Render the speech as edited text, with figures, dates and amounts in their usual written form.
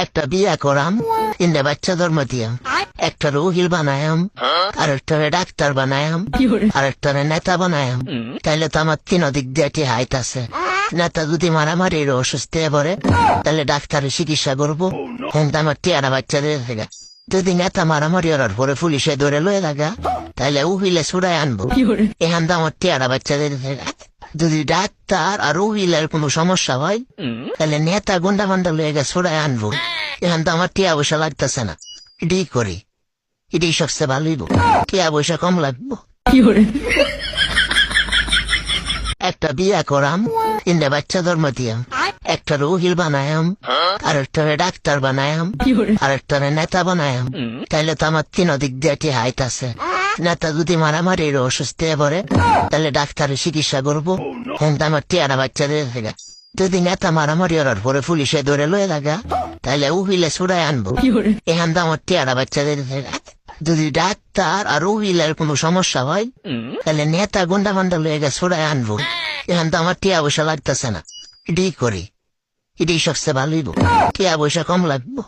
একটা বিয়া করাম, তিনটা বাচ্চা জন্ম দিয়াম, একটা উকিল বানায়াম, আরেকটারে ডাক্তার বানায়াম, আরেকটারে নেতা বানায়াম। তাইলে তো আমার তিন দিক দিয়ে হাইট আছে। নেতা যদি মারামারির অসুস্থ হয়ে পড়ে, তাহলে ডাক্তারের চিকিৎসা করবো। কিন্তু আমার টিয়ারা বাচ্চা দিয়ে থাকে। যদি নেতা মারামারি ওর পরে পুলিশে ধরে লয়ে লাগা, তাহলে উকিলে ছুড়াই আনবো। এখান তো আমার টিয়ারা বাচ্চা দিয়ে থাকে। যদি ডাক্তার আর উকিলের কোনো সমস্যা হয়, তাহলে নেতা গুন্ডা ফান্ডা লয়ে গেছে ছুড়াই আনবো। এখান তো আমার টিয়া পয়সা লাগতেছে না। এটাই করি, এটাই সবচেয়ে ভালো হইব। টিয়া পয়সা কম লাগবো। একটা বিয়া করাম, তিনটা বাচ্চা জন্ম দিয়াম, একটা উকিল বানায়াম, আরেকটারে ডাক্তার বানায়াম, আরেকটারে নেতা বানায়াম। তাইলে তো আমার তিন দিক দিয়ে হাইট আছে। নেতা যদি মারামারির অসুস্থ হয়ে পড়ে, তাহলে ডাক্তারের চিকিৎসা করবো। কিন্তু আমার টিয়ারা বাচ্চা দিয়ে থাকে। যদি নেতা মারামারি ওর পরে পুলিশে ধরে লয়ে লাগা, তাহলে উকিলে ছুড়াই আনবো। এখান তো আমার টিয়ারা বাচ্চা দিয়ে থাকে। যদি ডাক্তার আর উকিলের কোনো সমস্যা হয়, তাহলে নেতা গুন্ডা ফান্ডা লয়ে গেছে ছুড়াই আনবো। এখান তো আমার টিয়া পয়সা লাগতেছে না। এটাই করি, এটাই সবচেয়ে ভালো হইব। টিয়া পয়সা কম লাগবো।